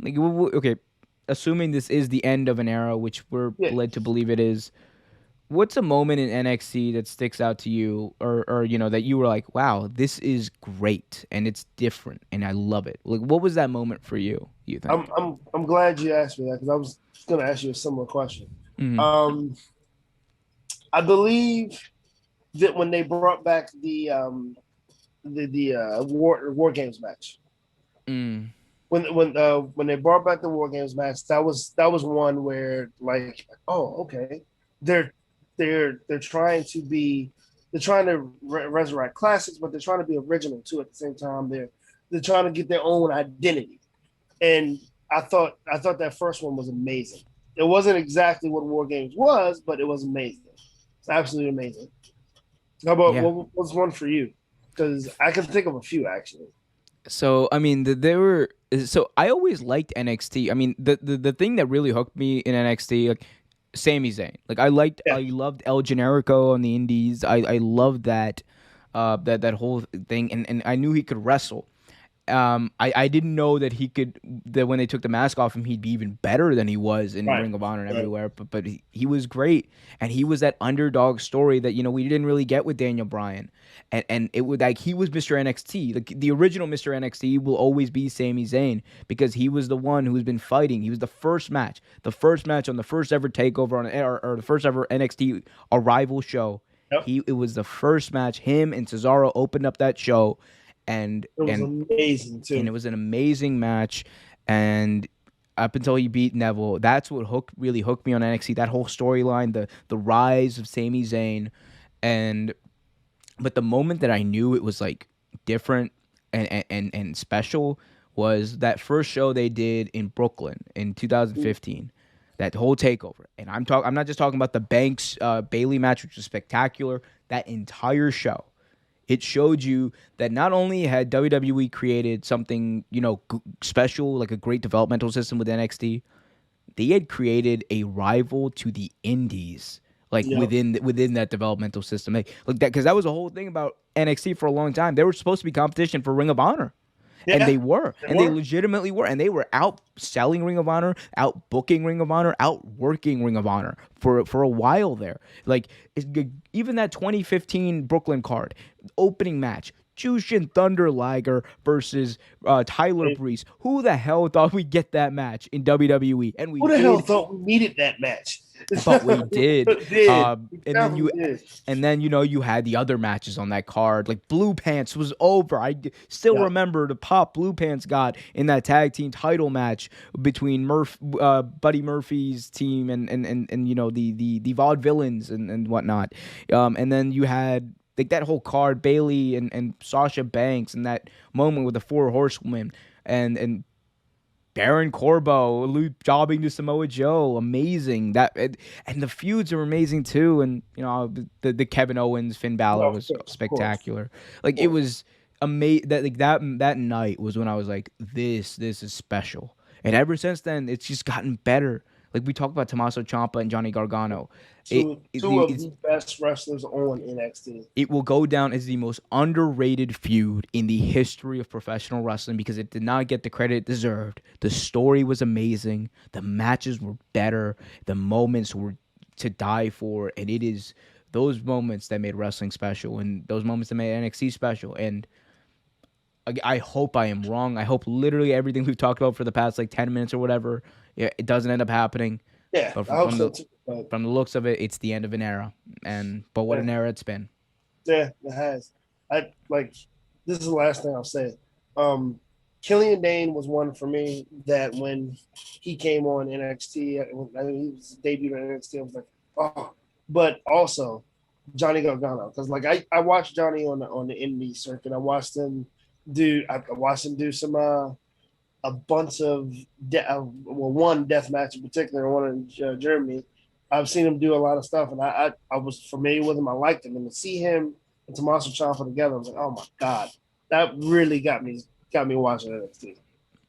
Like, okay, assuming this is the end of an era, which we're Yeah. led to believe it is, what's a moment in NXT that sticks out to you, or that you were like, wow, this is great and it's different and I love it? Like, what was that moment for you? You think? I'm glad you asked me that because I was going to ask you a similar question. Mm. Um, I believe that when they brought back the war games match, Mm. when they brought back the war games match, that was one where like, oh, okay, they're they're trying to be they're trying to resurrect classics, but they're trying to be original too. At the same time, they're trying to get their own identity. And I thought that first one was amazing. It wasn't exactly what War Games was, but it was amazing. It's absolutely amazing. How about Yeah. what was one for you? Because I can think of a few actually. So I mean, there were. So I always liked NXT. I mean, the thing that really hooked me in NXT, like Sami Zayn. Like Yeah, I loved El Generico on the Indies. I loved that, that whole thing, and I knew he could wrestle. I didn't know that that when they took the mask off him, he'd be even better than he was in right. Ring of Honor and Right. everywhere. But he was great, and he was that underdog story that we didn't really get with Daniel Bryan, and it would like he was Mr. NXT, like the original Mr. NXT will always be Sami Zayn because he was the one who's been fighting. He was the first match on the first ever takeover on or the first ever NXT arrival show. Yep. It was the first match. Him and Cesaro opened up that show, and It was and amazing and too. it was an amazing match. And up until he beat Neville, that's what really hooked me on NXT. That whole storyline, the rise of Sami Zayn, and but the moment that I knew it was like different and special was that first show they did in Brooklyn in 2015. That whole takeover, and I'm not just talking about the Banks Bailey match, which was spectacular. That entire show, it showed you that not only had WWE created something, special, like a great developmental system with NXT, they had created a rival to the indies, like Yep. within that developmental system. Like that, because that was the whole thing about NXT for a long time. They were supposed to be competition for Ring of Honor, and Yeah, they were, they and they were. legitimately were, and they were out selling Ring of Honor, out booking Ring of Honor, out working Ring of Honor for a while there. Like even that 2015 Brooklyn card opening match. Jushin Thunder Liger versus Tyler Hey, Breeze. Who the hell thought we'd get that match in WWE? And we who the hell did, thought we needed that match? but we did. It did. We And then definitely did. you had the other matches on that card. Like Blue Pants was over. Still Yep. remember the pop Blue Pants got in that tag team title match between Buddy Murphy's team and the Vaudevillains and whatnot. And then you had like that whole card, Bailey and Sasha Banks, and that moment with the four horsewomen and Baron Corbo jobbing to Samoa Joe, amazing. And the feuds are amazing too. And the Kevin Owens Finn Balor Well, was of course, spectacular. of Like it course. was amazing. That night was when I was like, this is special. And ever since then, it's just gotten better. Like we talked about Tommaso Ciampa and Johnny Gargano. Two of It's the best wrestlers on NXT. it will go down as the most underrated feud in the history of professional wrestling because it did not get the credit it deserved. The story was amazing. The matches were better. The moments were to die for. And it is those moments that made wrestling special and those moments that made NXT special. And I hope I am wrong. I hope literally everything we've talked about for the past like 10 minutes or whatever, yeah, it doesn't end up happening. Yeah, But I hope so too. But from the looks of it, it's the end of an era. But what yeah, an era it's been. yeah, it has. I like this is the last thing I'll say. Killian Dane was one for me that when he came on NXT, I mean, he was debuted on NXT. I was like, oh, but also Johnny Gargano because like I watched Johnny on the indie circuit. I watched him do some a bunch of one death match in particular, one in Germany. I've seen him do a lot of stuff, and I was familiar with him. I liked him, and to see him and Tommaso Ciampa together, I was like, oh my god, that really got me watching NXT.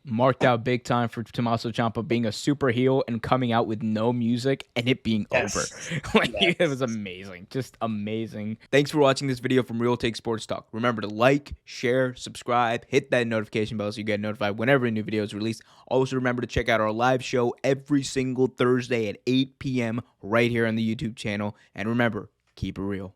marked out big time for Tommaso Ciampa being a super heel and coming out with no music and it being over. Yes. Like, it was Yes. amazing. Just amazing. Thanks for watching this video from Real Take Sports Talk. Remember to like, share, subscribe, hit that notification bell so you get notified whenever a new video is released. Also, remember to check out our live show every single Thursday at 8 p.m. right here on the YouTube channel. And remember, keep it real.